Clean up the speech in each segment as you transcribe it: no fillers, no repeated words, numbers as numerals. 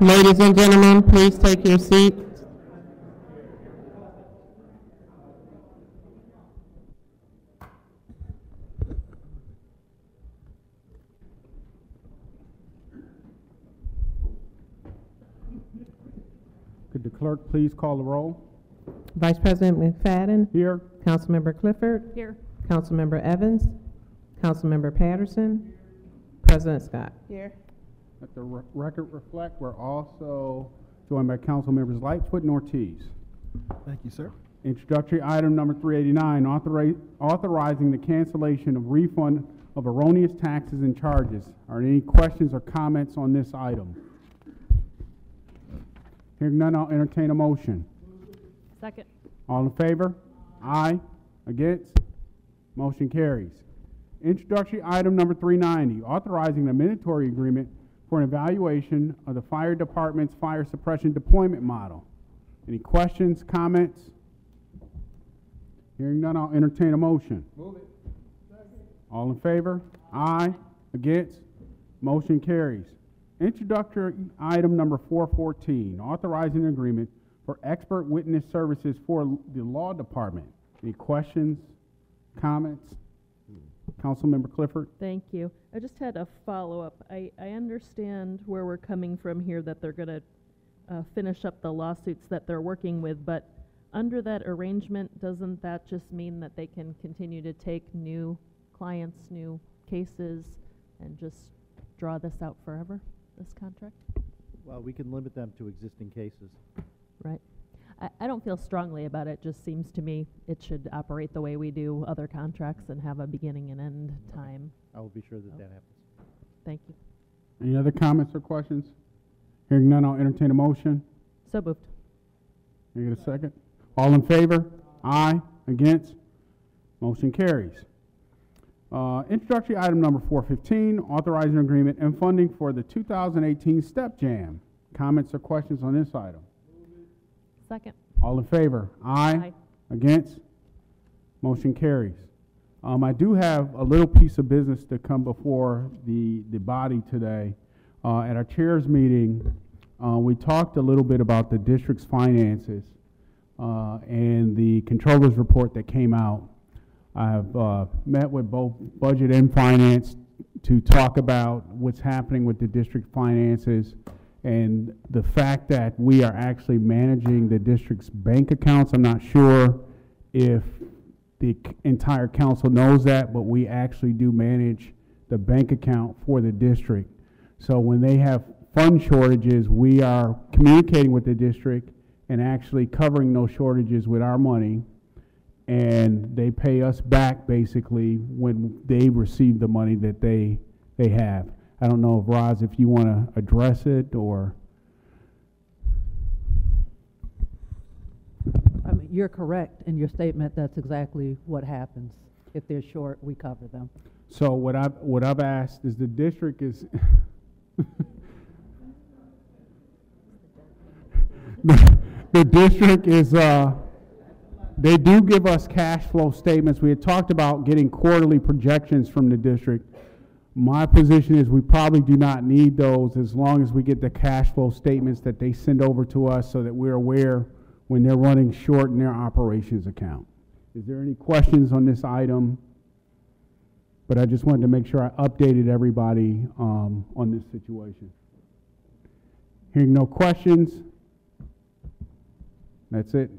Ladies and gentlemen, please take your seats. Could the clerk please call the roll? Vice President McFadden. Here. Councilmember Clifford. Here. Councilmember Evans. Councilmember Patterson. President Scott. Here. Let the record reflect, we're also joined by Council Members Lightfoot and Ortiz. Thank you, sir. Introductory item number 389, authorizing the cancellation of refund of erroneous taxes and charges. Are there any questions or comments on this item? Hearing none, I'll entertain a motion. Second. All in favor? Aye. Against? Motion carries. Introductory item number 390, authorizing a mandatory agreement for an evaluation of the fire department's fire suppression deployment model. Any questions, comments? Hearing none, I'll entertain a motion. Move it. Second. All in favor? Aye. Against? Motion carries. Introductory item number 414, authorizing an agreement for expert witness services for the law department. Any questions, comments? Councilmember Clifford? Thank you. I just had a follow-up. I understand where we're coming from here, that they're going to finish up the lawsuits that they're working with, but under that arrangement, doesn't that just mean that they can continue to take new clients, new cases, and just draw this out forever, this contract? Well, we can limit them to existing cases. Right. I don't feel strongly about it. Just seems to me it should operate the way we do other contracts and have a beginning and end time. I will be sure that that happens. Thank you. Any other comments or questions? Hearing none, I'll entertain a motion. So moved. Can I get a second? All in favor? Aye. Against? Motion carries. Introductory item number 415, authorizing agreement and funding for the 2018 STEP Jam. Comments or questions on this item? Second. All in favor? Aye. Aye. Against? Motion carries. I do have a little piece of business to come before the body today. At our chairs meeting, we talked a little bit about the district's finances and the controller's report that came out. I've met with both budget and finance to talk about what's happening with the district finances and the fact that we are actually managing the district's bank accounts. I'm not sure if the entire council knows that, but we actually do manage the bank account for the district. So when they have fund shortages, we are communicating with the district and actually covering those shortages with our money, and they pay us back basically when they receive the money that they have. I don't know, Roz, if you want to address it or... I mean, you're correct in your statement. That's exactly what happens. If they're short, we cover them. So what I've asked is the district is... the district is... they do give us cash flow statements. We had talked about getting quarterly projections from the district. My position is we probably do not need those as long as we get the cash flow statements that they send over to us so that we're aware when they're running short in their operations account. Is there any questions on this item? But I just wanted to make sure I updated everybody on this situation. Hearing no questions, that's it.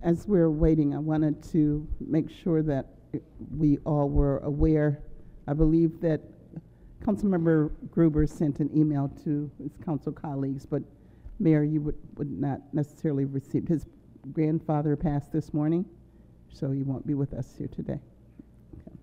As we're waiting, I wanted to make sure that we all were aware. I believe that Councilmember Gruber sent an email to his council colleagues, but Mayor, you would not necessarily receive. His grandfather passed this morning, so he won't be with us here today. Okay.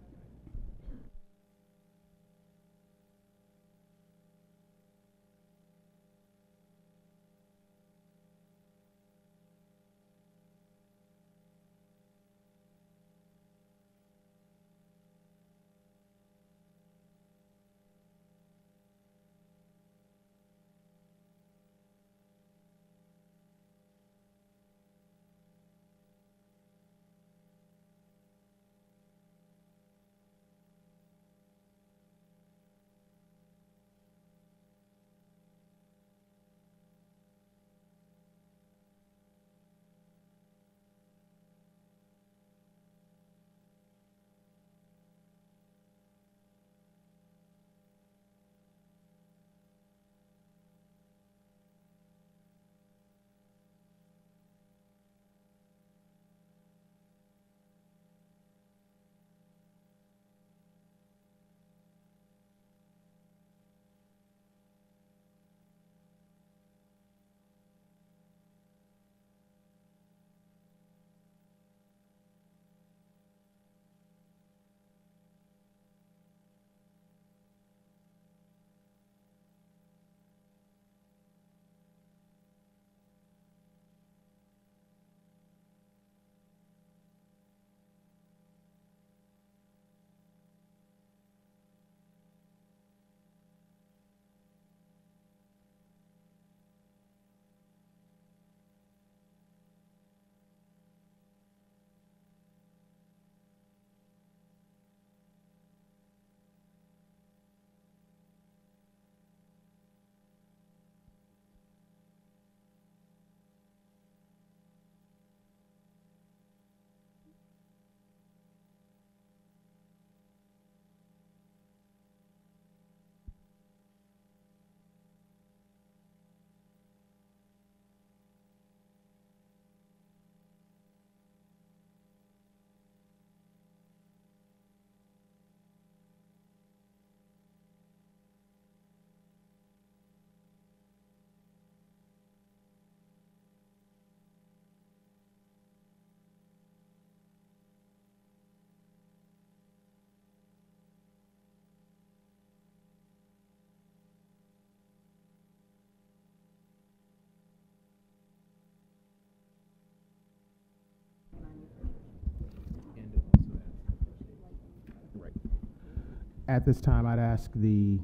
At this time, I'd ask the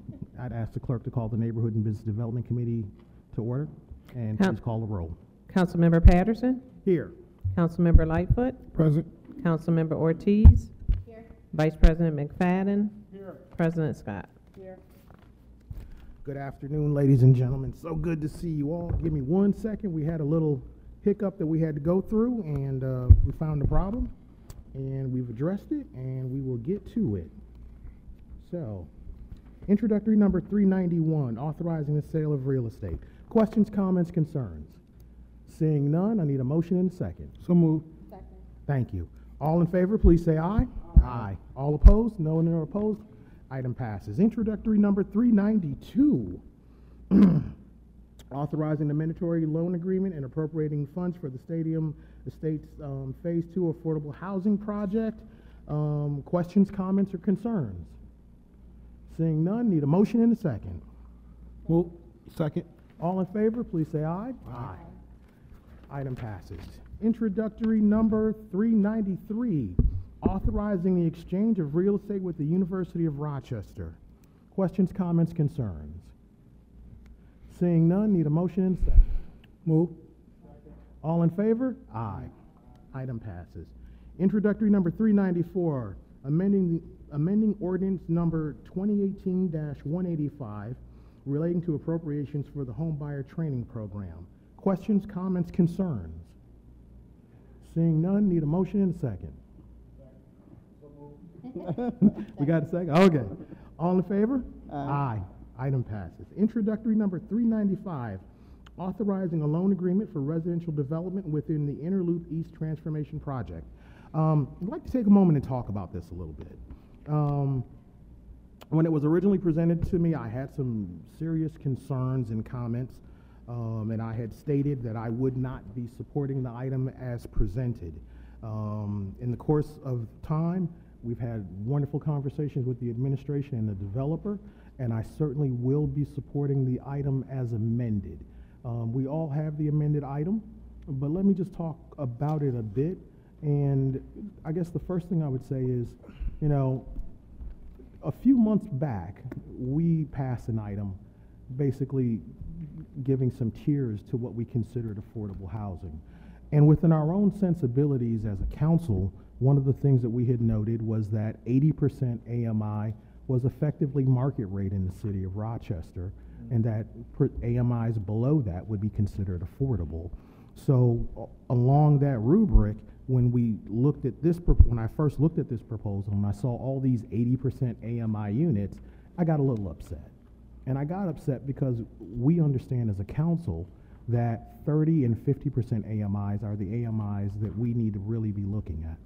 clerk to call the Neighborhood and Business Development Committee to order, and please call the roll. Councilmember Patterson. Here. Councilmember Lightfoot. Present. Councilmember Ortiz. Here. Vice President McFadden. Here. President Scott. Here. Good afternoon, ladies and gentlemen. So good to see you all. Give me 1 second. We had a little hiccup that we had to go through, and we found the problem, and we've addressed it, and we will get to it. So, introductory number 391, authorizing the sale of real estate. Questions, comments, concerns? Seeing none, I need a motion and a second. So moved. Second. Thank you. All in favor, please say aye. Aye. All opposed? No one opposed? Item passes. Introductory number 392, authorizing the mandatory loan agreement and appropriating funds for the Stadium Estates Phase 2 Affordable Housing Project. Questions, comments, or concerns? Seeing none, need a motion and a second. Move. Second. All in favor, please say aye. Aye. Item passes. Introductory number 393, authorizing the exchange of real estate with the University of Rochester. Questions, comments, concerns? Seeing none, need a motion and a second. Move. All in favor? Aye. Item passes. Introductory number 394, amending ordinance number 2018-185 relating to appropriations for the home buyer training program. Questions, comments, concerns? Seeing none, need a motion and a second. We got a second? Okay. All in favor? Aye. Item passes. Introductory number 395, authorizing a loan agreement for residential development within the Interloop East Transformation Project. I'd like to take a moment and talk about this a little bit. When it was originally presented to me, I had some serious concerns and comments, and I had stated that I would not be supporting the item as presented. In the course of time, we've had wonderful conversations with the administration and the developer, and I certainly will be supporting the item as amended. We all have the amended item, but let me just talk about it a bit. And I guess the first thing I would say is, you know, a few months back, we passed an item basically giving some tiers to what we considered affordable housing. And within our own sensibilities as a council, one of the things that we had noted was that 80% AMI was effectively market rate in the city of Rochester, and that AMIs below that would be considered affordable. So along that rubric, when I first looked at this proposal and I saw all these 80% AMI units, I got a little upset. And I got upset because we understand as a council that 30 and 50% AMIs are the AMIs that we need to really be looking at.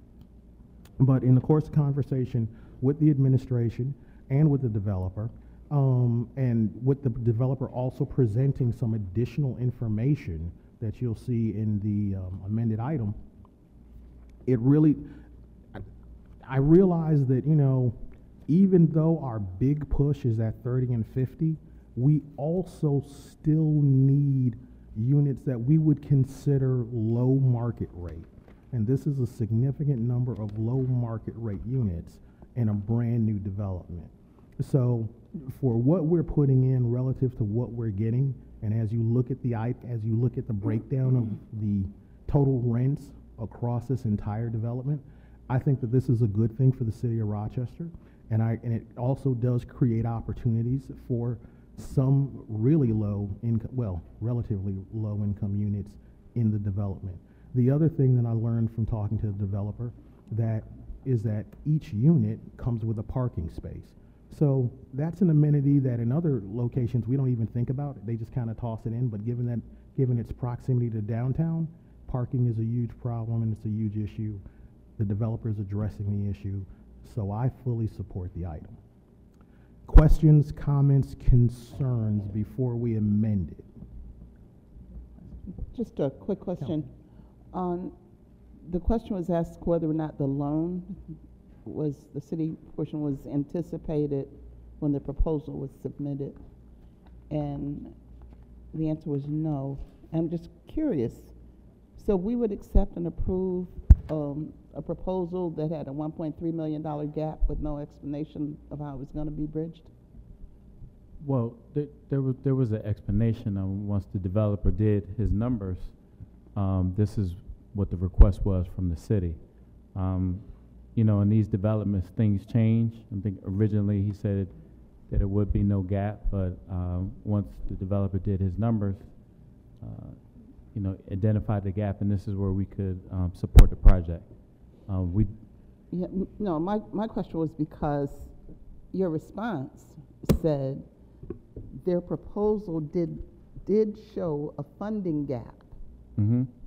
But in the course of conversation with the administration and with the developer, and with the developer also presenting some additional information that you'll see in the amended item, I realized that, you know, even though our big push is at 30 and 50, we also still need units that we would consider low market rate. And this is a significant number of low market rate units in a brand new development. So for what we're putting in relative to what we're getting, and as you look at the breakdown of the total rents across this entire development, I think that this is a good thing for the city of Rochester, and it also does create opportunities for some really relatively low income units in the development. The other thing that I learned from talking to the developer is that each unit comes with a parking space. So that's an amenity that in other locations we don't even think about. They just kind of toss it in, but given its proximity to downtown, parking is a huge problem and it's a huge issue. The developer is addressing the issue, so I fully support the item. Questions, comments, concerns before we amend it? Just a quick question. The question was asked whether or not the loan the city portion was anticipated when the proposal was submitted, and the answer was no. I'm just curious. So we would accept and approve a proposal that had a $1.3 million gap with no explanation of how it was going to be bridged? Well, there was an explanation once the developer did his numbers. This is what the request was from the city. You know, in these developments, things change. I think originally he said that there would be no gap, but once the developer did his numbers, you know, identified the gap, and this is where we could support the project. No, my question was because your response said their proposal did show a funding gap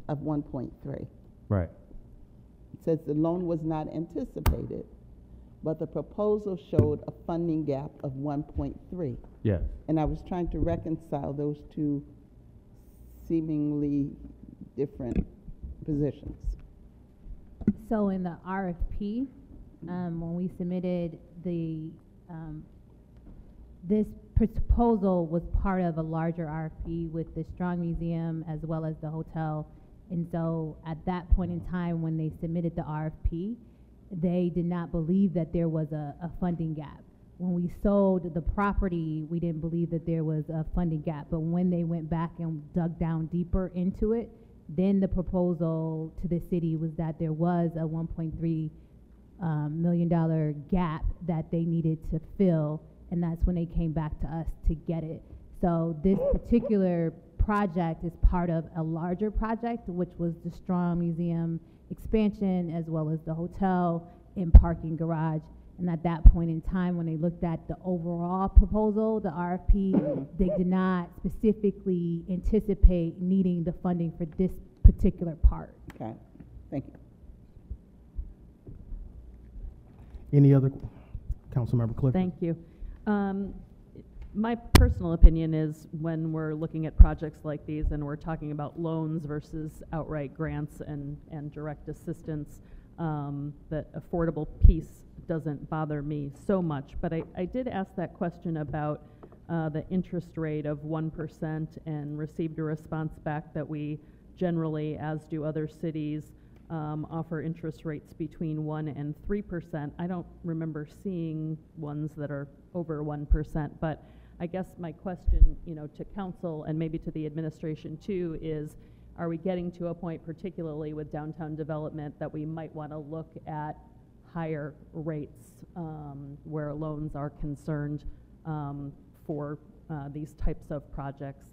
of 1.3. Right. It says the loan was not anticipated, but the proposal showed a funding gap of 1.3. Yes. And I was trying to reconcile those two seemingly different positions. So in the RFP, when we submitted this proposal was part of a larger RFP with the Strong Museum as well as the hotel. And so at that point in time when they submitted the RFP, they did not believe that there was a funding gap. When we sold the property, we didn't believe that there was a funding gap. But when they went back and dug down deeper into it, then the proposal to the city was that there was a $1.3 million gap that they needed to fill, and that's when they came back to us to get it. So this particular project is part of a larger project, which was the Strong Museum expansion as well as the hotel and parking garage. And at that point in time, when they looked at the overall proposal, the RFP, they did not specifically anticipate needing the funding for this particular part. Okay, thank you. Any other, Councilmember Clifford? Thank you. My personal opinion is when we're looking at projects like these and we're talking about loans versus outright grants and direct assistance, that affordable piece doesn't bother me so much. But I did ask that question about the interest rate of 1% and received a response back that we generally, as do other cities, offer interest rates between 1 and 3%. I don't remember seeing ones that are over 1%, but I guess my question, to council and maybe to the administration too is, are we getting to a point, particularly with downtown development, that we might want to look at higher rates where loans are concerned for these types of projects?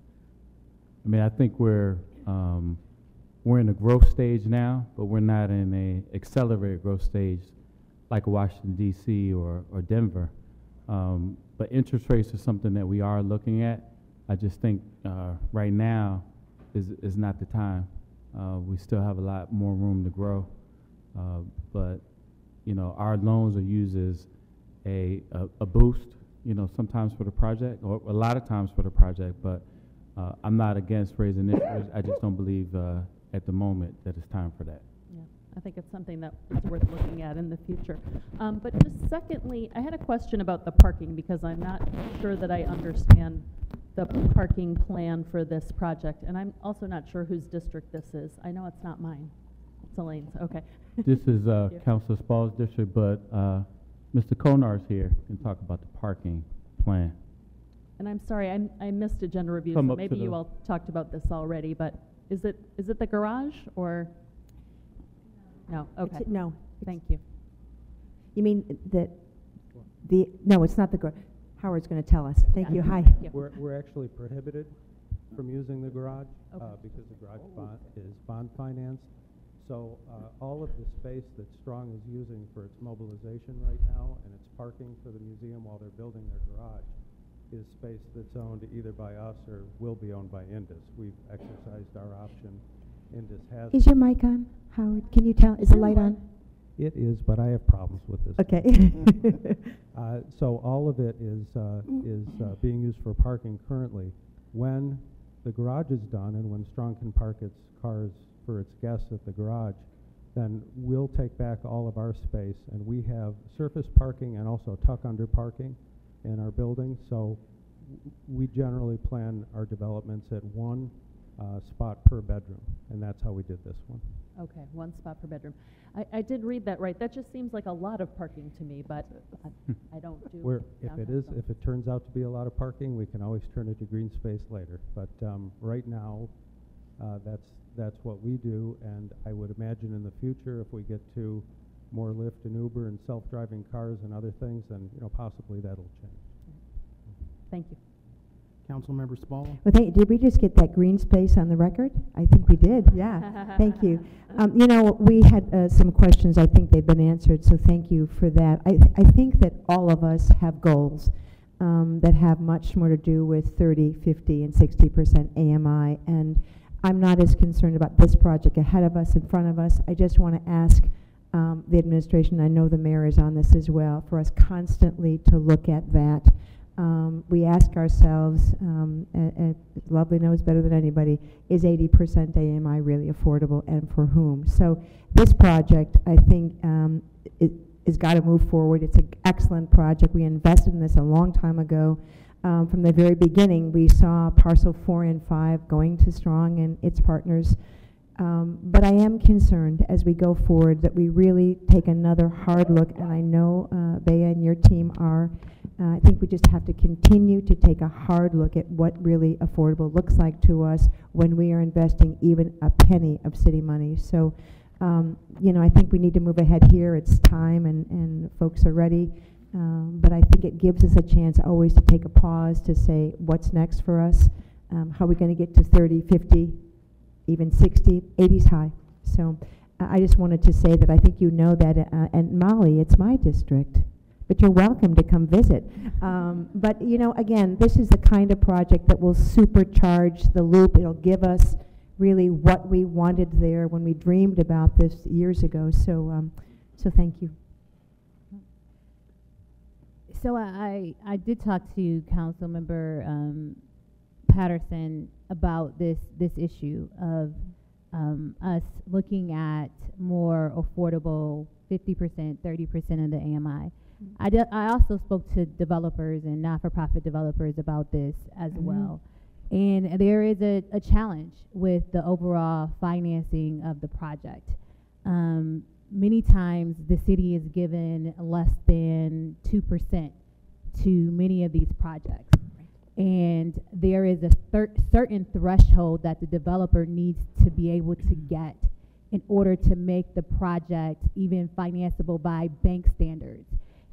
I mean, I think we're in a growth stage now, but we're not in a accelerated growth stage like Washington, D.C. or Denver. But interest rates are something that we are looking at. I just think right now is not the time. We still have a lot more room to grow. But, our loans are used as a boost, sometimes for the project, or a lot of times for the project. But I'm not against raising interest. I just don't believe at the moment that it's time for that. Yeah, I think it's something that is worth looking at in the future. But just secondly, I had a question about the parking because I'm not sure that I understand the parking plan for this project. And I'm also not sure whose district this is. I know it's not mine. It's Elaine's. Okay. This is Councilor Spall's district, but Mr. Konar's here and talk about the parking plan. And I'm sorry, I missed agenda review, so maybe you all talked about this already, but is it the garage or? No, okay. No. Thank you. You mean that no, it's not the garage. Howard's going to tell us. Thank you. Hi. Yep. We're actually prohibited from using the garage Okay. because the garage is bond financed. So all of the space that Strong is using for its mobilization right now and its parking for the museum while they're building their garage is space that's owned either by us or will be owned by Indus. We've exercised our option. Indus has. Is your mic on, Howard? Can you tell? Is the light on? It is, but I have problems with this. Okay. So all of it is being used for parking currently. When the garage is done and when Strong can park its cars for its guests at the garage, then we'll take back all of our space, and we have surface parking and also tuck-under parking in our building. So we generally plan our developments at one spot per bedroom, and that's how we did this one. Okay, one spot per bedroom. I did read that right. That just seems like a lot of parking to me, but I don't do. If it turns out to be a lot of parking, we can always turn it to green space later. But right now, that's what we do, and I would imagine in the future, if we get to more Lyft and Uber and self-driving cars and other things, then possibly that'll change. Thank you. Councilmember Spall? Well, did we just get that green space on the record? I think we did, yeah. Thank you. We had some questions. I think they've been answered, so thank you for that. I think that all of us have goals that have much more to do with 30, 50, and 60% AMI, and I'm not as concerned about this project ahead of us, in front of us. I just want to ask the administration, I know the mayor is on this as well, for us constantly to look at that. We ask ourselves, and Lovely knows better than anybody, is 80% AMI really affordable and for whom? So this project, I think, it's got to move forward. It's an excellent project. We invested in this a long time ago. From the very beginning, we saw parcel 4 and 5 going to Strong and its partners. But I am concerned as we go forward that we really take another hard look, and I know Bea and your team are. I think we just have to continue to take a hard look at what really affordable looks like to us when we are investing even a penny of city money. So, I think we need to move ahead here. It's time, and folks are ready. But I think it gives us a chance always to take a pause to say, what's next for us? How are we going to get to 30, 50, even 60, 80's high? So I just wanted to say that I think that, and Molly, it's my district. but you're welcome to come visit. But, you know, again, this is the kind of project that will supercharge the loop. It'll give us really what we wanted there when we dreamed about this years ago. So thank you. So I did talk to Councilmember Patterson about this issue of us looking at more affordable 50%, 30% of the AMI. I also spoke to developers and not-for-profit developers about this as well. And there is a challenge with the overall financing of the project. Many times the city is given less than 2% to many of these projects. And there is a certain threshold that the developer needs to be able to get in order to make the project even financeable by bank standards.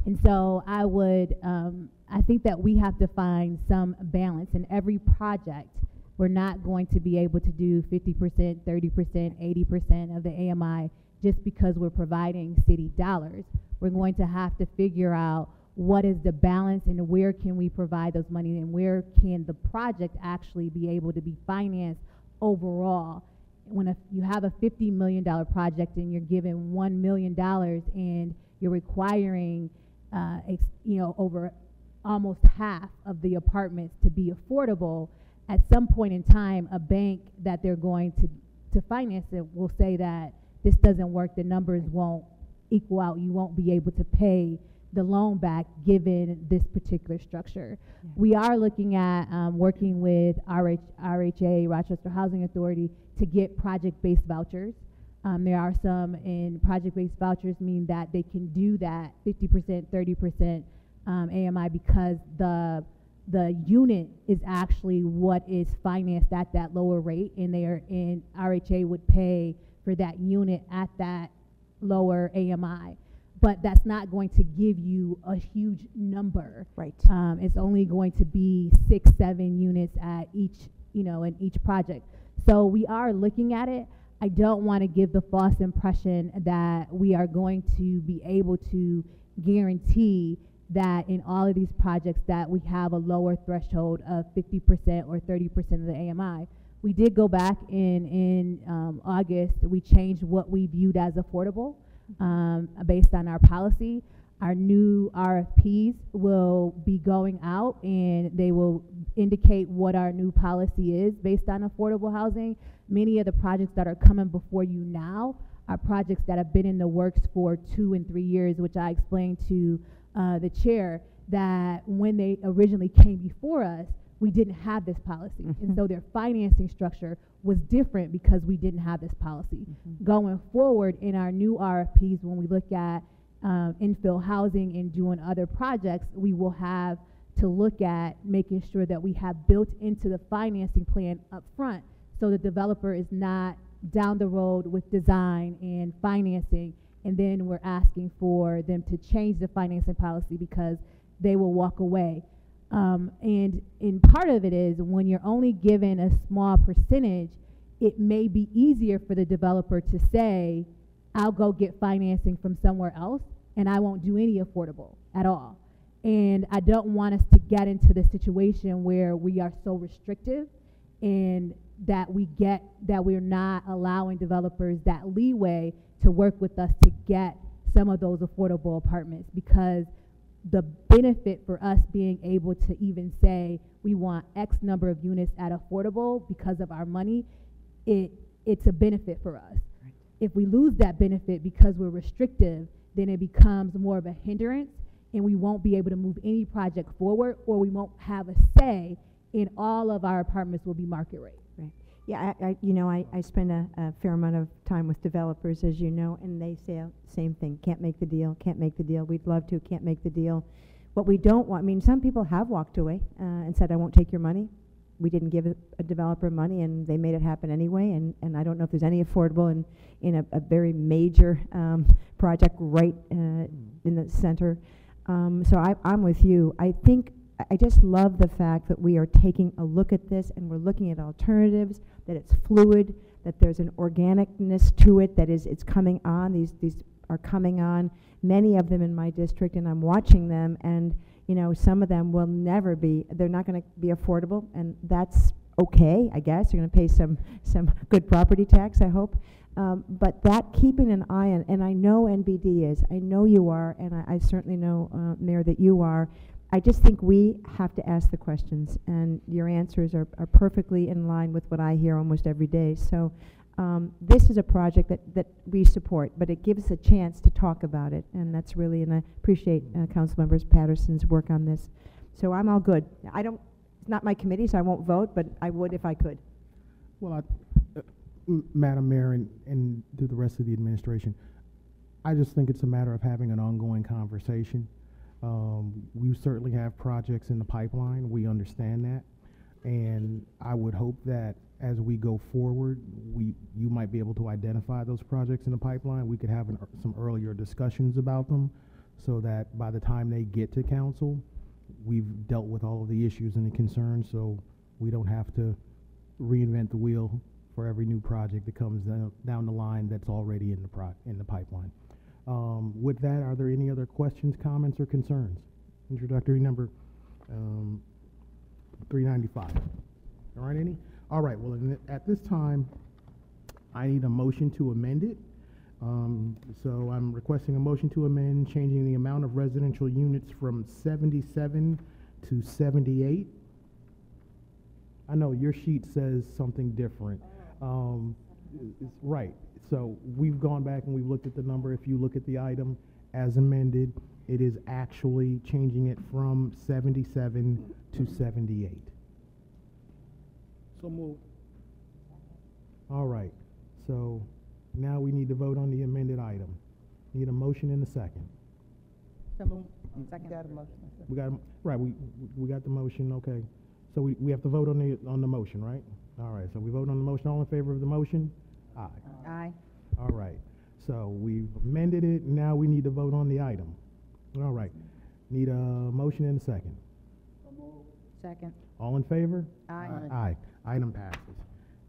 And so I think that we have to find some balance in every project. We're not going to be able to do 50%, 30%, 80% of the AMI just because we're providing city dollars. We're going to have to figure out what is the balance and where can we provide those money and where can the project actually be able to be financed overall. When you have a $50 million project and you're given $1 million and you're requiring over almost half of the apartments to be affordable, at some point in time, a bank that they're going to finance it will say that this doesn't work, the numbers won't equal out, you won't be able to pay the loan back given this particular structure. Yeah. We are looking at working with RHA, Rochester Housing Authority, to get project-based vouchers. There are some, and project-based vouchers mean that they can do that 50%, 30% AMI because the unit is actually what is financed at that lower rate, and RHA would pay for that unit at that lower AMI. But that's not going to give you a huge number. Right. It's only going to be 6, 7 units at each, in each project. So we are looking at it. I don't want to give the false impression that we are going to be able to guarantee that in all of these projects that we have a lower threshold of 50% or 30% of the AMI. We did go back in August. We changed what we viewed as affordable based on our policy. Our new RFPs will be going out and they will indicate what our new policy is based on affordable housing. Many of the projects that are coming before you now are projects that have been in the works for 2 and 3 years, which I explained to the chair that when they originally came before us, we didn't have this policy. And so their financing structure was different because we didn't have this policy. Going forward in our new RFPs, when we look at infill housing and doing other projects, we will have to look at making sure that we have built into the financing plan up front so the developer is not down the road with design and financing, and then we're asking for them to change the financing policy because they will walk away. And part of it is when you're only given a small percentage, it may be easier for the developer to say, I'll go get financing from somewhere else and I won't do any affordable at all. And I don't want us to get into the situation where we are so restrictive and that we're not allowing developers that leeway to work with us to get some of those affordable apartments, because the benefit for us being able to even say we want X number of units at affordable because of our money, it's a benefit for us. Right. If we lose that benefit because we're restrictive, then it becomes more of a hindrance and we won't be able to move any project forward, or we won't have a say in all of our apartments will be market rate. Right. Yeah, I spend a fair amount of time with developers, as you know, and they say the same thing. Can't make the deal, can't make the deal. We'd love to, can't make the deal. What we don't want, some people have walked away and said, I won't take your money. We didn't give a developer money, and they made it happen anyway, and I don't know if there's any affordable in a very major project right in the center. So I'm with you. I just love the fact that we are taking a look at this and we're looking at alternatives, that it's fluid, that there's an organicness to it, that it's coming on. These are coming on, many of them in my district, and I'm watching them, and, you know, some of them will never be, they're not going to be affordable, and that's okay, I guess. You're going to pay some good property tax, I hope. But that, keeping an eye on, and I know NBD is, I know you are, and I certainly know, Mayor, that you are. I just think we have to ask the questions, and your answers are perfectly in line with what I hear almost every day. So this is a project that we support, but it gives us a chance to talk about it, and that's really, and I appreciate Councilmember Patterson's work on this. So I'm all good. It's not my committee, so I won't vote, but I would if I could. Well, Madam Mayor and to the rest of the administration, I just think it's a matter of having an ongoing conversation. We certainly have projects in the pipeline. We understand that. And I would hope that as we go forward, you might be able to identify those projects in the pipeline. We could have some earlier discussions about them so that by the time they get to council, we've dealt with all of the issues and the concerns, so we don't have to reinvent the wheel for every new project that comes down the line that's already in the pipeline. With that, are there any other questions, comments, or concerns? Introductory number 395. There aren't any? All right, well, at this time, I need a motion to amend it. So I'm requesting a motion to amend, changing the amount of residential units from 77 to 78. I know your sheet says something different. It's right. So we've gone back and we've looked at the number. If you look at the item as amended, it is actually changing it from 77 to 78. So moved. All right. So now we need to vote on the amended item. Need a motion and a second. Second. We got right. We got the motion. Okay. So we have to vote on the motion, right? All right. So we vote on the motion. All in favor of the motion? Aye. Aye. All right. So we've amended it. Now we need to vote on the item. All right. Need a motion and a second. Second. All in favor? Aye. Aye. Item passes.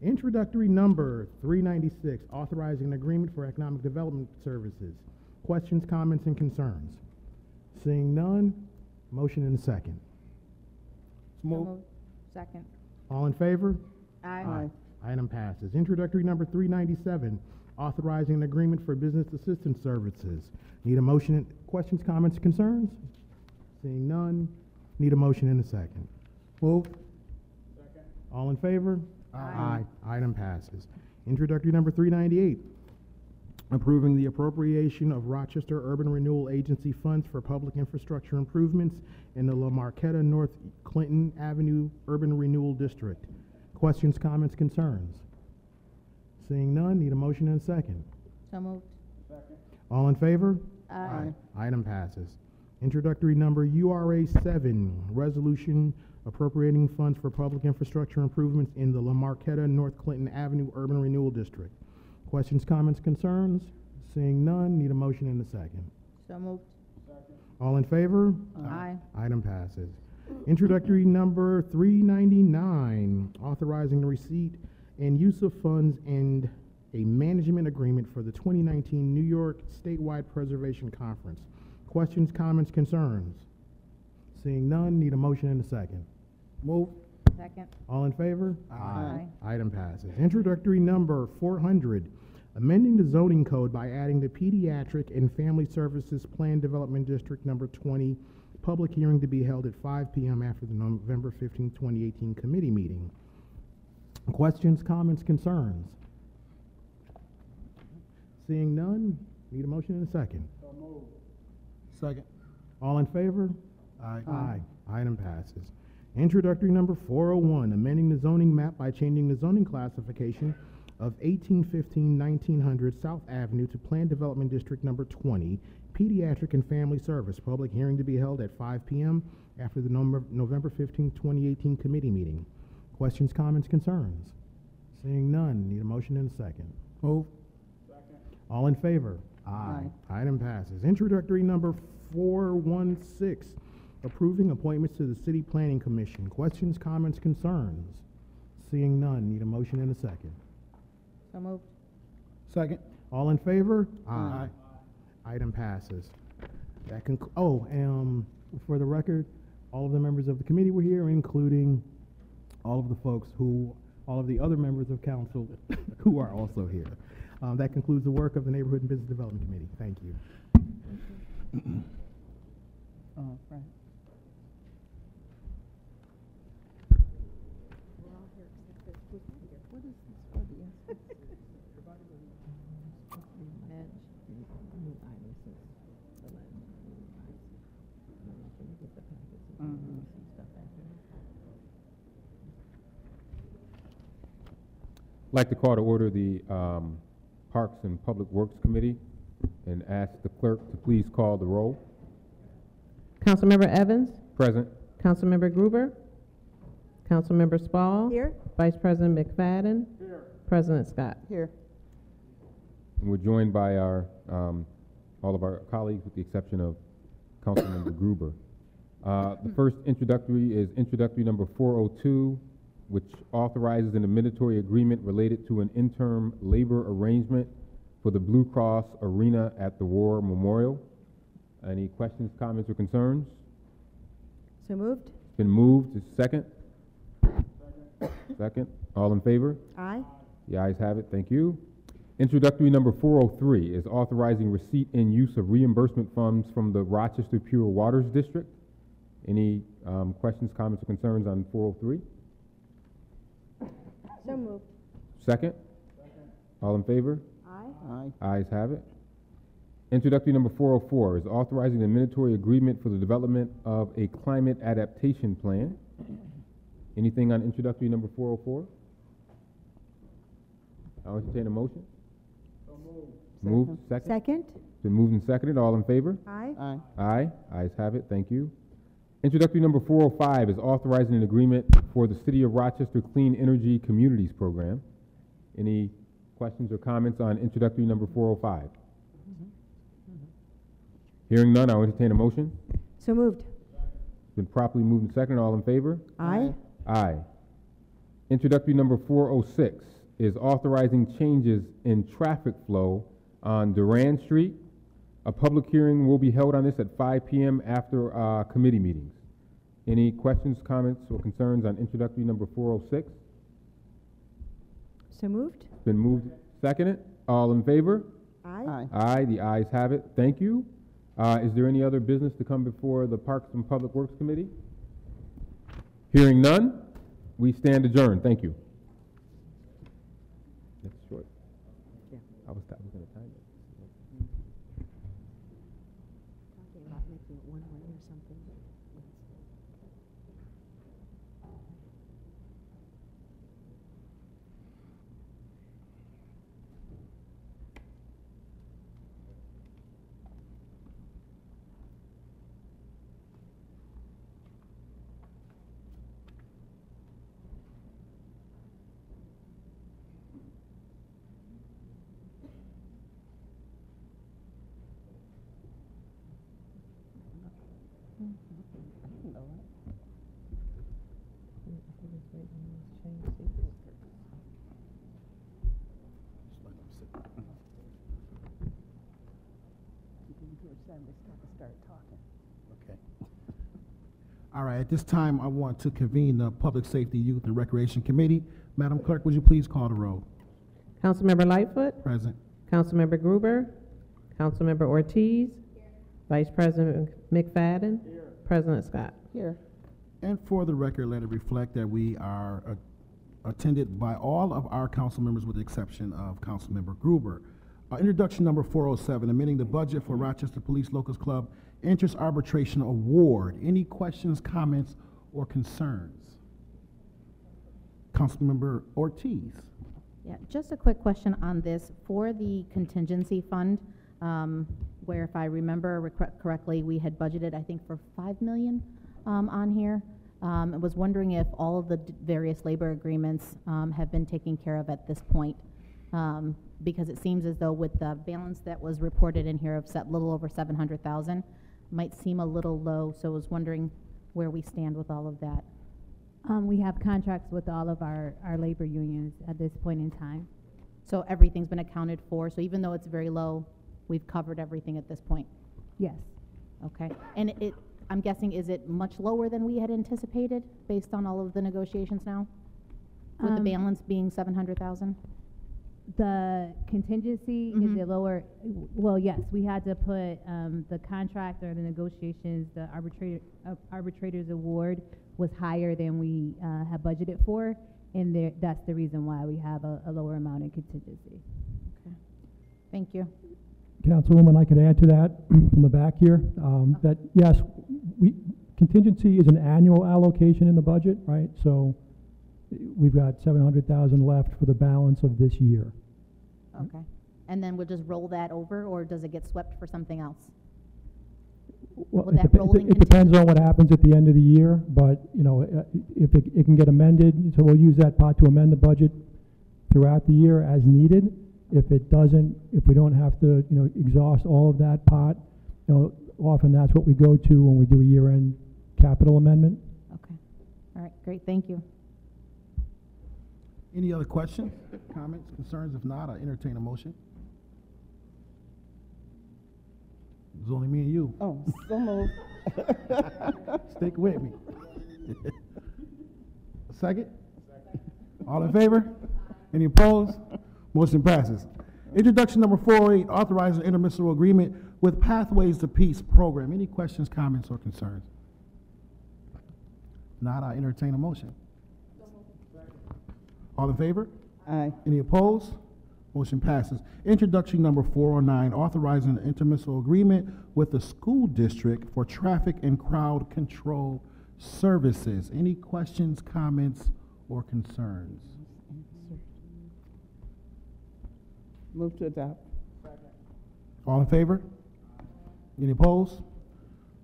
Introductory number 396, authorizing an agreement for economic development services. Questions, comments, and concerns? Seeing none, motion and a second. Second. All in favor? Aye. Item passes. Introductory number 397, authorizing an agreement for business assistance services. Need a motion, questions, comments, concerns? Seeing none, need a motion and a second. Move. Second. All in favor? Aye. Item passes. Introductory number 398, approving the appropriation of Rochester Urban Renewal Agency funds for public infrastructure improvements in the La Marquetta North Clinton Avenue Urban Renewal District. Questions, comments, concerns? Seeing none, need a motion and a second. So moved. Second. All in favor? Aye. Item passes. Introductory number URA 7, resolution appropriating funds for public infrastructure improvements in the La Marquetta North Clinton Avenue Urban Renewal District. Questions, comments, concerns? Seeing none, need a motion and a second. So moved. Second. All in favor? Aye. Item passes. Introductory number 399, authorizing the receipt and use of funds and a management agreement for the 2019 New York Statewide Preservation Conference. Questions, comments, concerns? Seeing none, need a motion and a second. Move. Second. All in favor? Aye. Item passes. Introductory number 400, amending the zoning code by adding the Pediatric and Family Services Plan Development District number 20, public hearing to be held at 5 p.m. after the November 15, 2018 committee meeting. Questions, comments, concerns? Seeing none, need a motion and a second. So moved. Second. All in favor? Aye. Aye. Item passes. Introductory number 401, amending the zoning map by changing the zoning classification of 1815-1900 South Avenue to Planned Development District number 20, Pediatric and Family Service. Public hearing to be held at 5 p.m. after the November 15, 2018 committee meeting. Questions, comments, concerns? Seeing none, need a motion and a second. Move. Second. All in favor? Aye. Item passes. Introductory number 416, approving appointments to the City Planning Commission. Questions, comments, concerns? Seeing none, need a motion and a second. So moved. Second. All in favor? Aye. Item passes. For the record, all of the members of the committee were here, including all of the other members of council who are also here. That concludes the work of the Neighborhood and Business Development Committee. Thank you. Right. I'd like to call to order the Parks and Public Works Committee and ask the clerk to please call the roll. Councilmember Evans? Present. Councilmember Gruber? Councilmember Spall? Here. Vice President McFadden? Here. President Scott? Here. And we're joined by our all of our colleagues with the exception of Councilmember Gruber. The first introductory is introductory number 402, which authorizes an administrative agreement related to an interim labor arrangement for the Blue Cross Arena at the War Memorial. Any questions, comments, or concerns? So moved. It's been moved. Is second? Second. All in favor? Aye. The ayes have it. Thank you. Introductory number 403 is authorizing receipt and use of reimbursement funds from the Rochester Pure Waters District. Any questions, comments, or concerns on 403? So moved. Second? All in favor? Aye. Aye. Ayes have it. Introductory number 404 is authorizing an administrative agreement for the development of a climate adaptation plan. Anything on introductory number 404? I'll entertain a motion. So moved. Moved. Second? Second. Been moved and seconded. All in favor? Aye. Aye. Aye. Ayes have it. Thank you. Introductory number 405 is authorizing an agreement for the City of Rochester Clean Energy Communities Program. Any questions or comments on introductory number 405? Hearing none, I'll entertain a motion. So moved. It's been properly moved and seconded. All in favor? Aye. Aye. Introductory number 406 is authorizing changes in traffic flow on Durand Street. A public hearing will be held on this at 5 p.m. after committee meetings. Any questions, comments, or concerns on introductory number 406? So moved. It's been moved, seconded. All in favor? Aye. Aye. Aye. The ayes have it. Thank you. Is there any other business to come before the Parks and Public Works Committee? Hearing none, we stand adjourned. Thank you. That's short. Yeah. I was going to time it. Talking about making it one way or something. Okay. All right, at this time, I want to convene the Public Safety, Youth, and Recreation Committee. Madam Clerk, would you please call the roll? Councilmember Lightfoot? Present. Councilmember Gruber? Councilmember Ortiz? Vice President McFadden? President Scott? Here. And for the record, let it reflect that we are attended by all of our council members with the exception of Councilmember Gruber. Introduction number 407, amending the budget for Rochester Police Locals Club Interest Arbitration Award. Any questions, comments, or concerns? Councilmember Ortiz. Yeah, just a quick question on this. For the contingency fund, where if I remember correctly, we had budgeted, I think, for $5 million on here. I was wondering if all of the various labor agreements have been taken care of at this point. Because it seems as though with the balance that was reported in here of a little over 700,000, might seem a little low, so I was wondering where we stand with all of that. We have contracts with all of our labor unions at this point in time. So everything's been accounted for, so even though it's very low, we've covered everything at this point? Yes. Okay. And I'm guessing, is it much lower than we had anticipated based on all of the negotiations now? With the balance being 700,000? The contingency, is it lower? Well, yes, we had to put the contract or the negotiations, the arbitrator's award was higher than we had budgeted for, and that's the reason why we have a lower amount in contingency. Okay. Thank you. Councilwoman, I could add to that from the back here, that yes, contingency is an annual allocation in the budget, right? So we've got 700,000 left for the balance of this year. Okay. And then we'll just roll that over, or does it get swept for something else? Well, Rolling it depends on what happens at the end of the year, but you know, if it can get amended, so we'll use that pot to amend the budget throughout the year as needed. If it doesn't, if we don't have to, you know, exhaust all of that pot, you know, often that's what we go to when we do a year-end capital amendment. Okay. All right, great, thank you. Any other questions, comments, concerns? If not, I entertain a motion. It's only me and you. Oh, so moved. Stick with me. Second? All in favor? Any opposed? Motion passes. Introduction number 408, authorizing intermunicipal agreement with Pathways to Peace program. Any questions, comments, or concerns? Not, I entertain a motion. All in favor? Aye. Any opposed? Motion passes. Introduction number 409, authorizing an intermunicipal agreement with the school district for traffic and crowd control services. Any questions, comments, or concerns? Move to adopt. All in favor? Any opposed?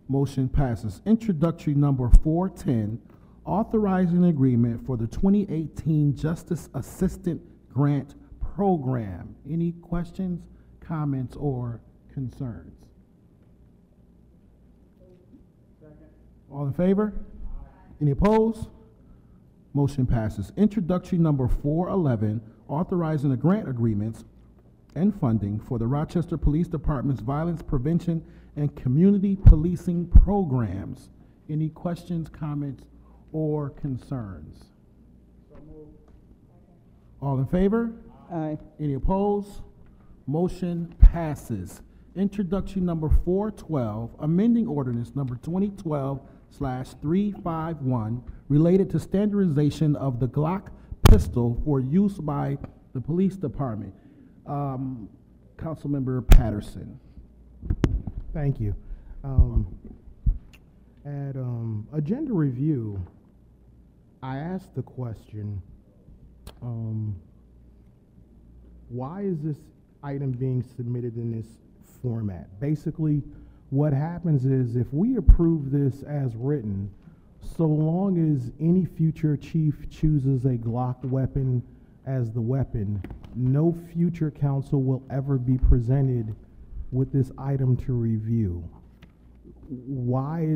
Motion passes. Introductory number 410, authorizing an agreement for the 2018 Justice Assistant Grant Program. Any questions, comments, or concerns? All in favor? Any opposed? Motion passes. Introductory number 411, authorizing the grant agreements and funding for the Rochester Police Department's Violence Prevention and Community Policing Programs. Any questions, comments, or concerns? All in favor? Aye. Any opposed? Motion passes. Introduction number 412, amending ordinance number 2012/351 related to standardization of the Glock pistol for use by the police department. Councilmember Patterson. Thank you. At agenda review, I asked the question, why is this item being submitted in this format? Basically, what happens is if we approve this as written, so long as any future chief chooses a Glock weapon as the weapon, no future council will ever be presented with this item to review. Why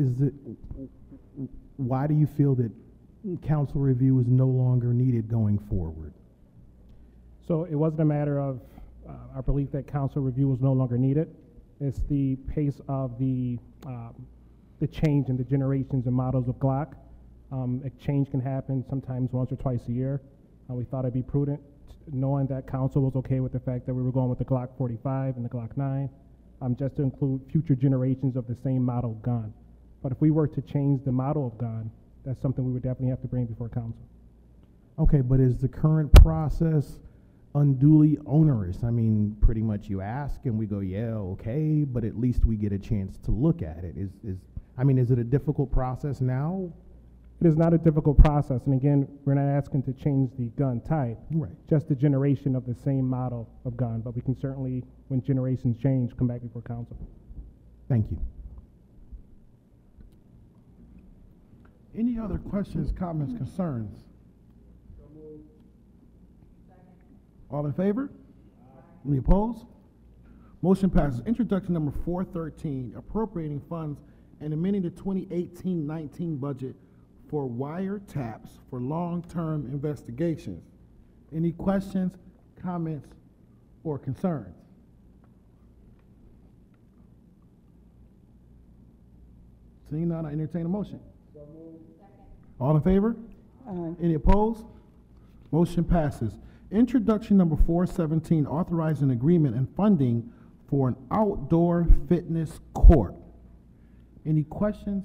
do you feel that council review is no longer needed going forward? So it wasn't a matter of our belief that council review was no longer needed. It's the pace of the change in the generations and models of Glock. A change can happen sometimes once or twice a year. We thought it'd be prudent, knowing that council was okay with the fact that we were going with the Glock 45 and the Glock 9, just to include future generations of the same model gun. But if we were to change the model of gun, that's something we would definitely have to bring before council. Okay, but is the current process unduly onerous? I mean, pretty much you ask and we go, yeah, okay, but at least we get a chance to look at it. Is it a difficult process now? It is not a difficult process, and again, we're not asking to change the gun type, Right. just the generation of the same model of gun, but we can certainly, when generations change, come back before council. Thank you. Any other questions, comments, concerns? All in favor? Any opposed? Motion passes. Introduction number 413, appropriating funds and amending the 2018-19 budget for wiretaps for long-term investigations. Any questions, comments, or concerns? Seeing none, I entertain a motion. All in favor? Aye. Any opposed? Motion passes. Introduction number 417, authorizing agreement and funding for an outdoor fitness court. Any questions?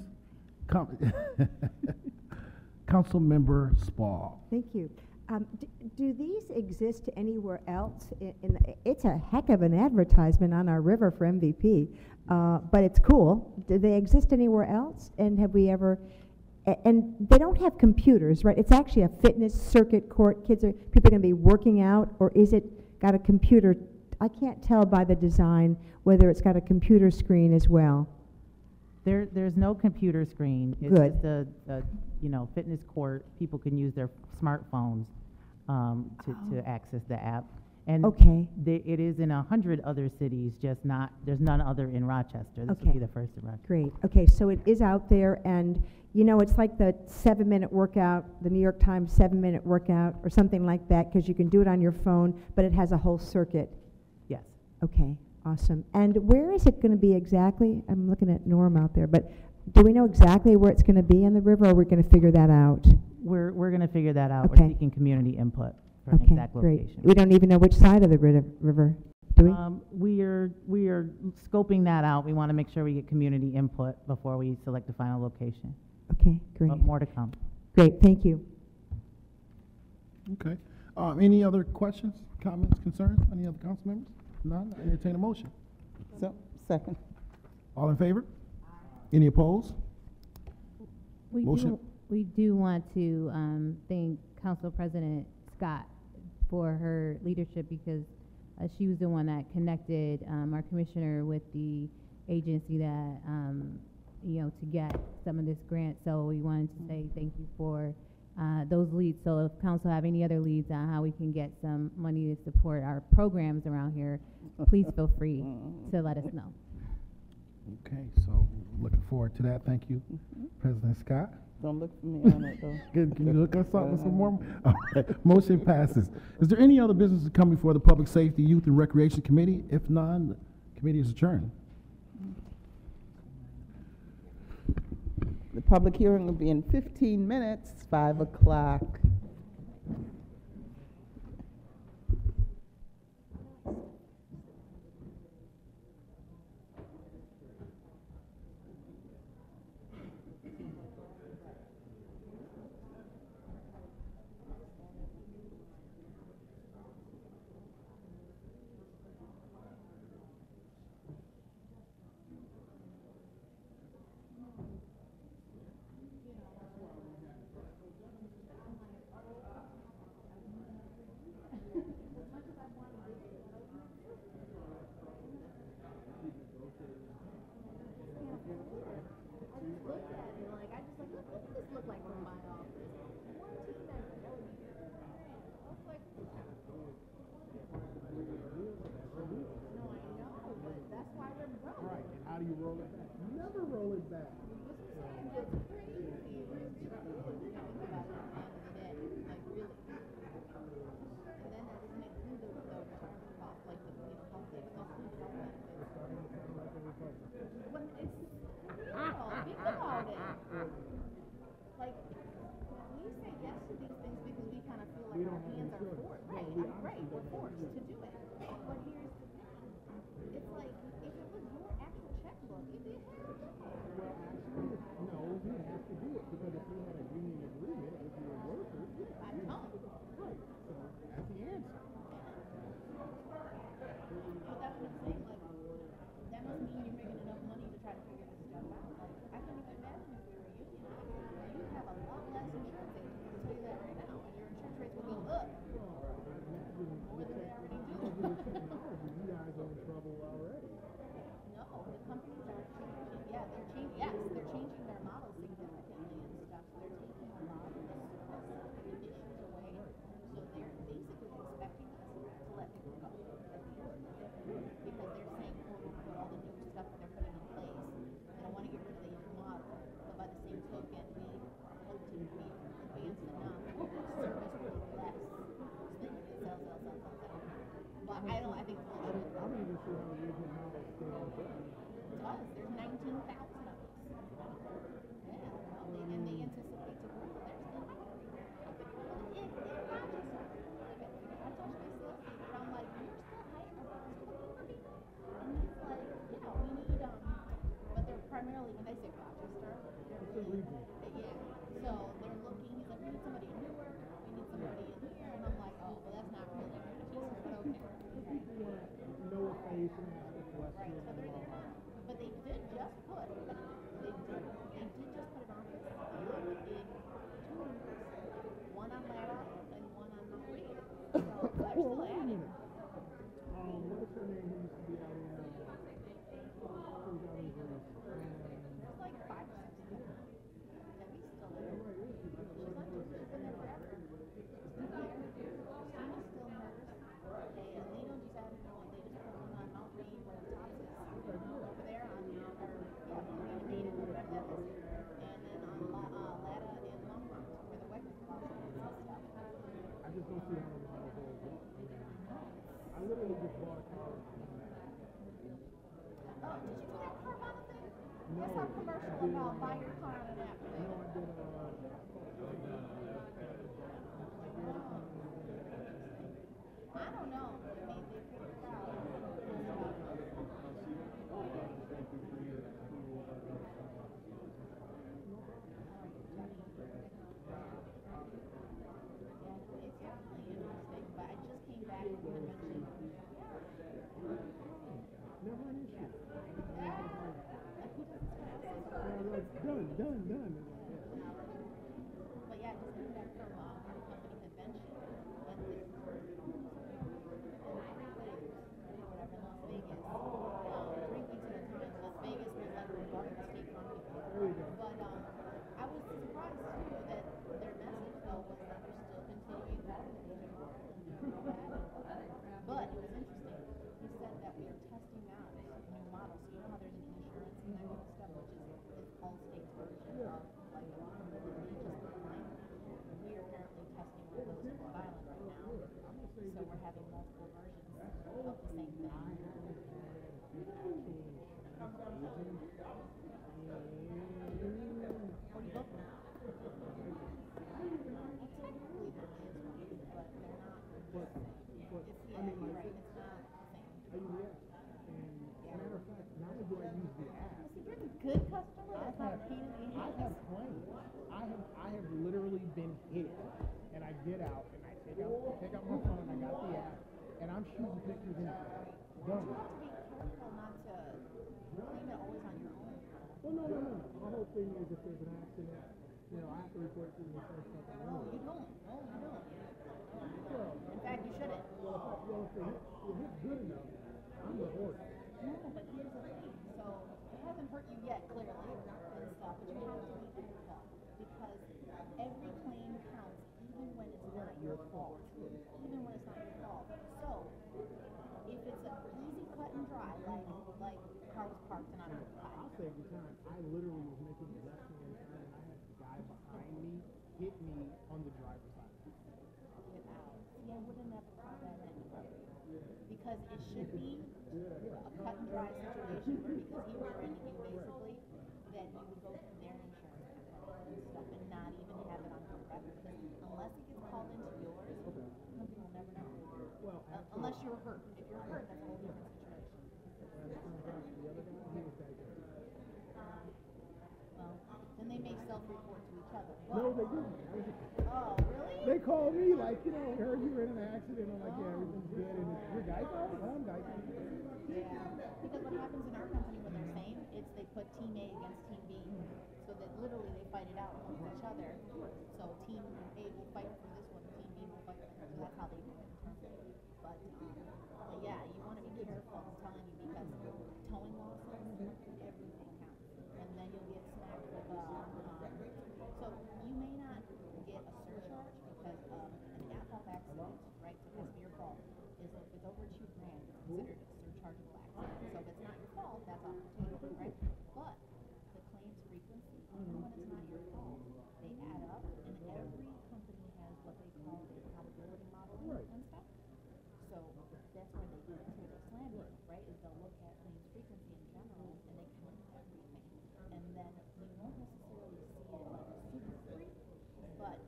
Councilmember Spall. Thank you. Do these exist anywhere else? It's a heck of an advertisement on our river for MVP, but it's cool. Do they exist anywhere else? And have we ever? And they don't have computers, right? It's actually a fitness circuit court. People are going to be working out, or is it got a computer? I can't tell by the design whether it's got a computer screen as well. There's no computer screen. It's Good. just a fitness court. People can use their smartphones to access the app. And Okay. it is in 100 other cities, just not, there's none other in Rochester. This Okay. will be the first in Rochester. Great. Okay, so it is out there, and it's like the 7-minute workout, the New York Times 7-minute workout, or something like that, because you can do it on your phone, but it has a whole circuit. Yes. Okay, awesome. And where is it going to be exactly? I'm looking at Norm out there, but do we know exactly where it's going to be in the river, or we're going to figure that out? We're going to figure that out. Okay. We're seeking community input for an Okay, exact great. location. We don't even know which side of the river, do we? We are scoping that out. We want to make sure we get community input before we select the final location. Okay, great. But more to come. Great, thank you. Okay. Any other questions, comments, concerns? Any other council members? None? I entertain a motion. So, second. All in favor? Any opposed? Motion. We do want to thank Council President Scott for her leadership, because she was the one that connected our commissioner with the agency that to get some of this grant. So we wanted to say thank you for those leads. So if council have any other leads on how we can get some money to support our programs around here, please feel free to let us know. Okay, so looking forward to that. Thank you, President Scott. Don't look for me on it, though. Can you look us up with some more? All right, motion passes. Is there any other business to come before the Public Safety, Youth, and Recreation Committee? If none, the committee is adjourned. The public hearing will be in 15 minutes, 5 o'clock. How do you roll it back? You never roll it back. There's 19,000 of us. Well, wait a minute. What is her name who used to be out in, There's like 5 or 6 of them. Debbie's still there. She's been there forever. Christina's still nurse. They, Lino just added one. They just put one on Mount Reed where the tops is. Over there on, Mount Reed, whatever that is. And then on Lada in Longmont where the Wegmans Plaza is and stuff. I just don't see how the model holds up. I literally just bought a car. Oh, did you do that Carvana thing? No, I saw a commercial about buy your car on an app. No, I did, I don't know. I mean, they figured it out. It's definitely interesting, but I just came back from the convention. never an issue. Done. Done. But yeah, I just came back from our company convention, and the whatever, Las Vegas. 3 weeks at a time. Las Vegas was like the Garden State Farm people. But I was surprised too that their message though was that they're still continuing that with Asian model and all that. But it was interesting. He said that we are testing out new models. So you know how there's an insurance and that kind of stuff, which is Allstate's version of like a just line. We are currently testing one of those in Rhode Island right now. So we're having multiple versions of the same thing. What do you look now? Technically there is one, but they're not the same. I mean, You're like, right, it's not the same. I use the app. And matter of fact, not only do I use the app, See, you're the good customer. That's not a pain in the I ass. have claims. I have literally been hit, and I get out and I take out my phone and I got the app, and I'm shooting pictures and You done. have to be careful not to claim it always on your own. Well, no. My whole thing is if there's an accident, I have to report it to the insurance company. No, you don't. No, you don't. Well, In fact, you shouldn't. if it's good enough, I'm the horse. No, but here's the thing. So it hasn't hurt you yet, clearly, and stuff. But you have to be careful because every claim counts, even when it's not your fault. Even when it's not your fault. So if it's an easy cut and dry, like car was parked and I'm I'll save you time. I literally was making a left hand turn and I had the guy behind me hit me on the driver's side. Get out. See, I would have never called that anyway. Because it should be a cut and dry situation because he was threatening you basically that you would go through their insurance company and stuff and not even have it on your record. Unless it gets called into yours, company will never know. Well, Unless you're hurt. If you're hurt, that's a whole different situation. the other guy, he was that good. Well, then they may self-report to each other. No, they didn't. Oh, really? They called me like, I heard you were in an accident. I'm like, yeah, everything's good. And it's, you're Geico? I'm Geico. Yeah, because what happens in our company when they're same, it's they put team A against team B, so that literally they fight it out amongst each other. So team A will fight for this one, team B will fight for this one. So that's how they do it internally. But yeah, you want to be careful. I'm telling you because towing losses, everything counts, and then you'll get smacked with so you may not get a surcharge because an at-fault accident, right? So it has to be your fault. Is if it's over $2,000, it's considered a surchargeable accident. So if it's not your fault, that's off the table, right? But the claims frequency, even when it's not your fault, they add up, and every company has what they call a probability model and stuff. So that's where they slam you, right? Is they'll look at claims frequency in general, and they count everything, and then you won't necessarily see it like super free, but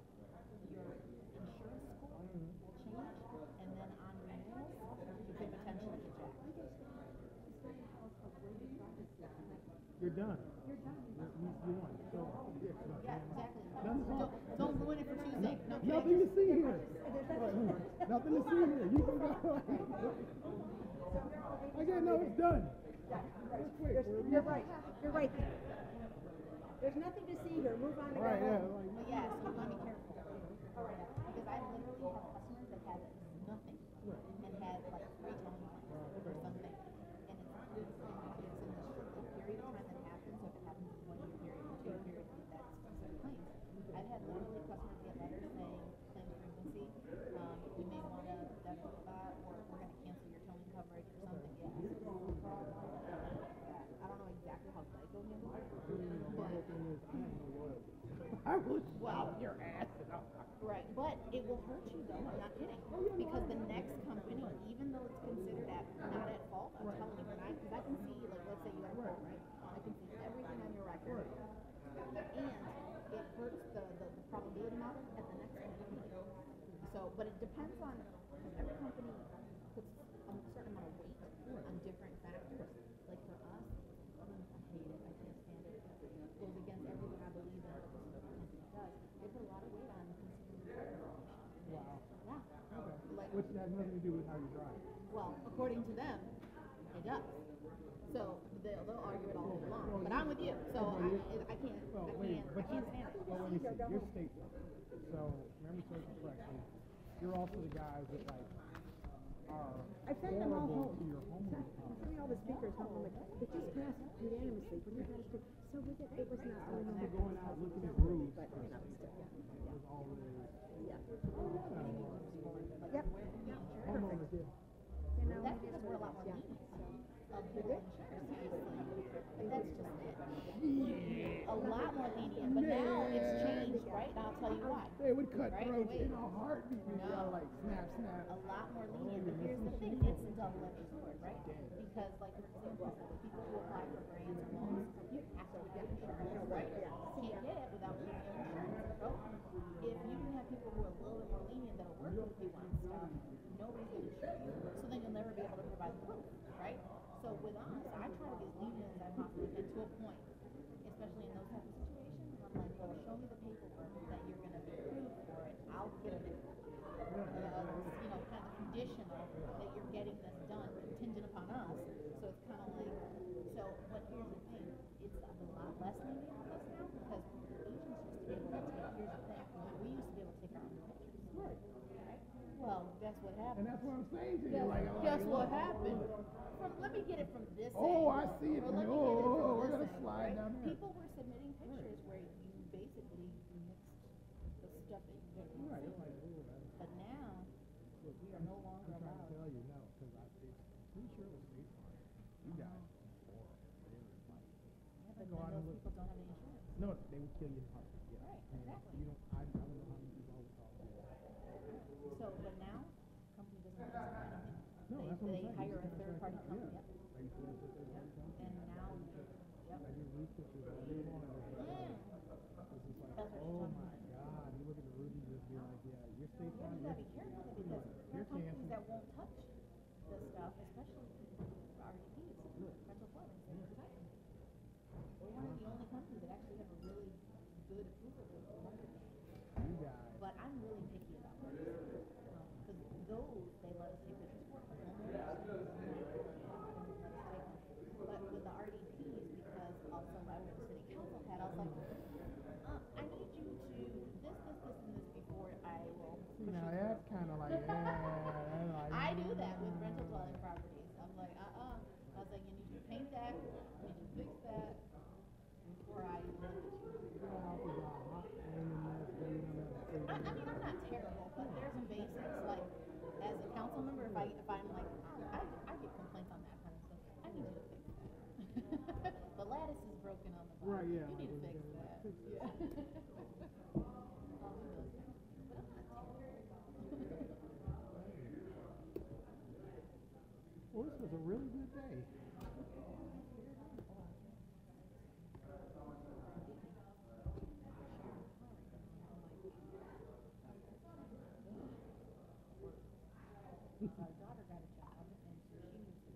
your insurance score will change, and then on renewals, you could potentially get jacked. You're done. You're done. You won. So, Yeah, exactly. Don't ruin it for Tuesday. No kidding. nothing to see here. Nothing to see here. You can go. Again, no, it's done. That's quick. You're right. You're right. There's nothing to see here. Move on to Right, yeah. But yeah, so you want to be careful. Because I literally have customers that have nothing. will Well, shout your ass off. right, but it will hurt you though, I'm not kidding. Because the next company, even though it's considered not at fault, I'm telling you, because I can see, like, let's say you have a quote, right? I can see everything on your record. And it hurts the probability model at the next company. So, but it depends on, because every company puts a certain amount of weight on different factors. Like for us, I hate it, I can't stand it. It goes against everything I believe in, but this is what the company does. They put a lot of weight on consumer information. Wow. Yeah. Okay. Like, Which has nothing to do with how you drive. well, according to them, it does. So they'll argue it all day long. But I'm with you, so I can't stand it. Well, let me see. Your statement. So, remember something correctly. You're also the guys that like are horrible to your homeowners. Send me all the speakers home. I'm like, it just passed unanimously. But so it was not. I remember going out looking at roofs. But you know, still, It was always yeah. Yep. homeowners. Yeah. You know, That's because we're a lot more lenient of people insurance, but that's just it. A lot more lenient, but now it's changed, right? And I'll tell you why. They would cut Right? throats Wait. in a heartbeat. You gotta like snap. A lot more lenient, but here's the thing, it's a double-edged sword, right? Because, like, for example, people who apply for grants or loans, you have to get insurance, right? You can't get it without getting insurance. So, if you can have people who are a little bit more lenient that'll work with you on stuff, nobody's gonna insure you, so then you'll never be able to provide the proof, right? So with us, I try to be as lenient as I possibly can to a point, especially in those type of situations. I'm like, well, show me the paperwork that you're gonna be approved for it. I'll get it. Kind of conditional that you're getting this done, contingent upon us. So it's kind of like, but here's the thing, it's a lot less lenient with us now because agents used to be able to take, here's the thing, we used to be able to take our own pictures. Right. Well, guess what happened? And that's what I'm saying to you. Guess what happened? Let me get it from this Oh, angle. I see it. Or let me get it from We're this gonna angle, slide right? down there. People were submitting pictures where you basically mixed the stuff that you didn't Right. see. It's like, oh, that's. But now, we are no longer I'm trying allowed. to tell you no, because I'm pretty sure it was State Farm. You guys were horrible. They were like, Yeah, but then those people don't have any insurance. no, they would kill you in a heartbeat. Yeah. Right, And exactly. You don't. I don't know how many people I would talk to. So, but now, company doesn't have to do anything. No, that's what I'm They saying. hire You a just third party kinda company, yeah. yep. Are you supposed to say third party company? And now, yep. I do roof pictures all day long. It's just like, That's what oh you're my talking God, you look at the roof, you just be like, yeah, your State Yeah, Farm. you gotta be careful because there are companies that won't touch this stuff, especially RDPs, rental flood insurance. We're one of the only companies that actually have a really good approval rate for marketing. You guys. But I'm really picky about those. Because those, they let us take pictures for. But with the RDPs, because also I went to city council had, I was like, I need you to this, and this before I will push Now you that's kind of like, yeah. I do that with rental dwelling properties. I'm like, I was like, you need to paint that, you need to fix that before I even look at you. I mean, I'm not terrible, but there's some basics. Like, as a council member, if I'm like, I get complaints on that kind of stuff. I need you to fix that. The lattice is broken on the bottom. Right, yeah. You need to fix that. Yeah. All of those things. But I'm not terrible. Well, this was a really good day. Our daughter got a job, and so she moved to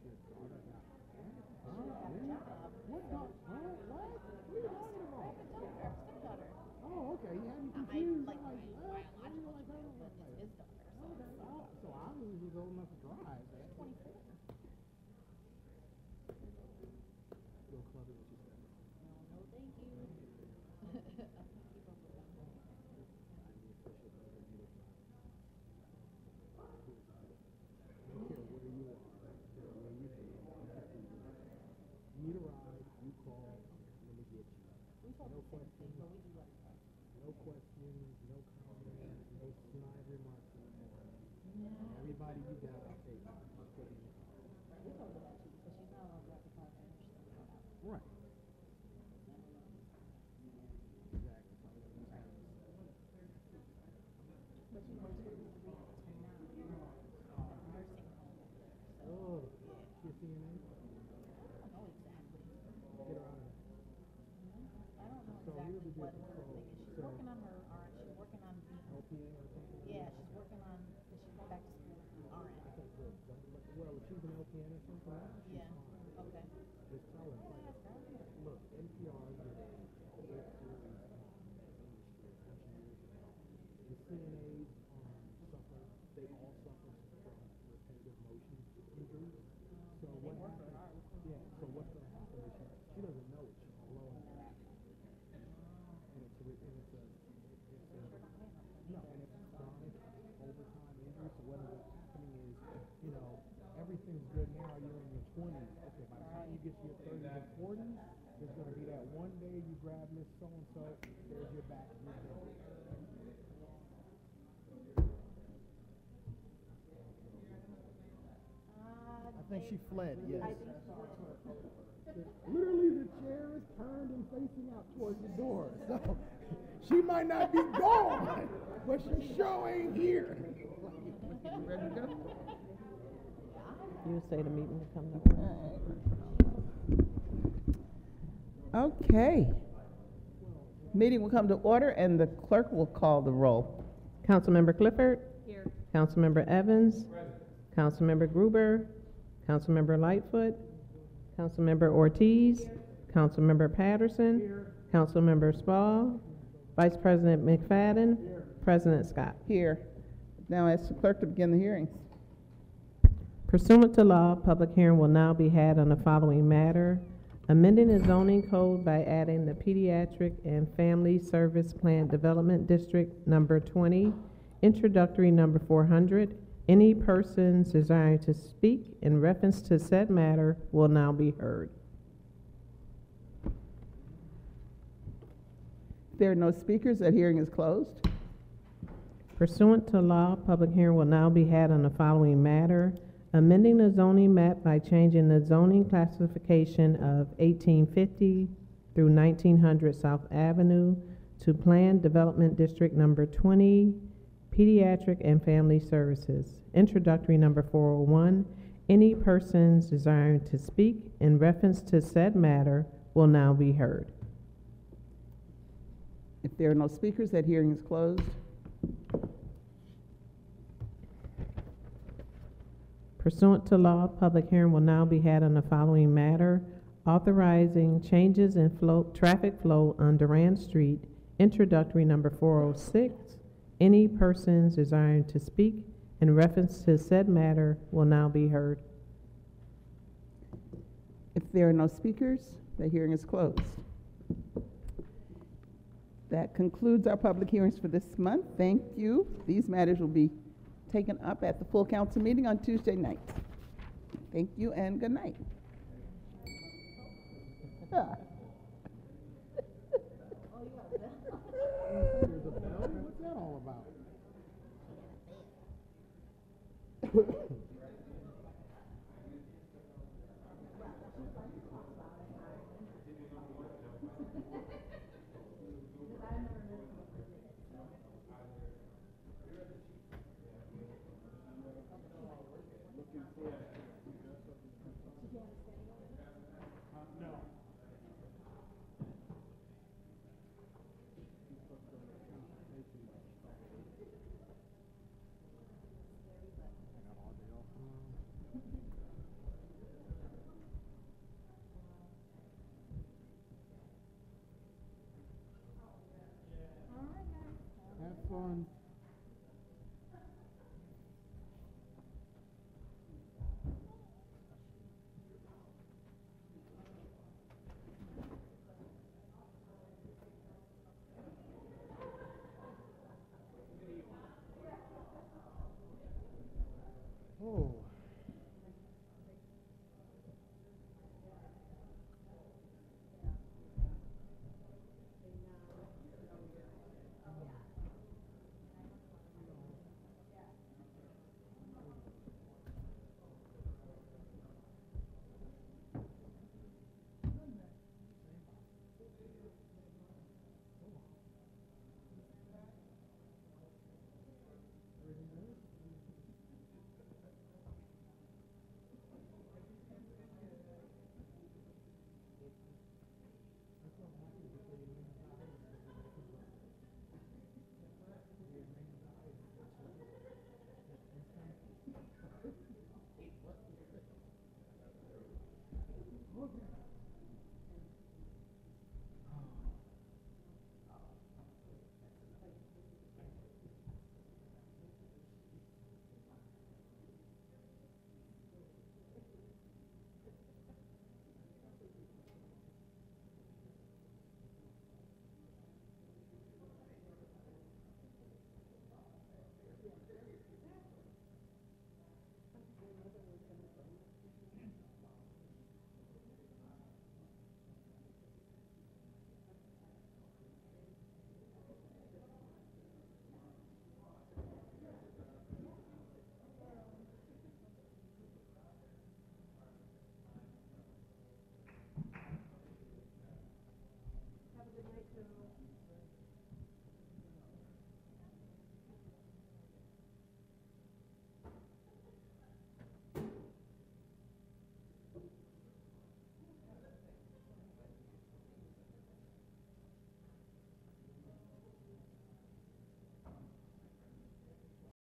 Your daughter got She got a job. What dog? What? What are you talking about? Stepdaughter. Oh, okay. You had me I confused. like I'm my what? biological child, but it's his daughter. So Okay. So obviously he's old enough to drive. she's 24. Go club it with your stepdaughter. No, thank you. I can't keep up with them. I'm the official brother. You don't know. I don't care where you are, where you be. You need a ride, you call everything's good now, you're in your 20s. Okay, by the time you get to your 30s and 40s, there's going to be that one day you grab Miss So-and-so, there's your back. I think she fled, yes. Literally, the chair is turned and facing out towards the door. So she might not be gone, but she sure ain't here. Ready to go? You say the meeting will come to order. Okay. Meeting will come to order, and the clerk will call the roll. Councilmember Clifford. Here. Councilmember Evans. Councilmember Gruber. Councilmember Lightfoot. Councilmember Ortiz. Councilmember Patterson. Here. Councilmember Spall. Vice President McFadden. Here. President Scott. Here. Now ask the clerk to begin the hearings. Pursuant to law, public hearing will now be had on the following matter: amending the zoning code by adding the Pediatric and Family Service Plan Development District Number 20, introductory number 400. Any persons desiring to speak in reference to said matter will now be heard. If there are no speakers, that hearing is closed. Pursuant to law, public hearing will now be had on the following matter: amending the zoning map by changing the zoning classification of 1850 through 1900 South Avenue to Planned Development District Number 20, Pediatric and Family Services. Introductory number 401. Any persons desiring to speak in reference to said matter will now be heard. If there are no speakers, that hearing is closed. Pursuant to law, public hearing will now be had on the following matter: authorizing changes in traffic flow on Durand Street. Introductory number 406. Any persons desiring to speak in reference to said matter will now be heard. If there are no speakers, the hearing is closed. That concludes our public hearings for this month. Thank you. These matters will be taken up at the full council meeting on Tuesday night. Thank you and good night. What's that all about? Have fun. Oh.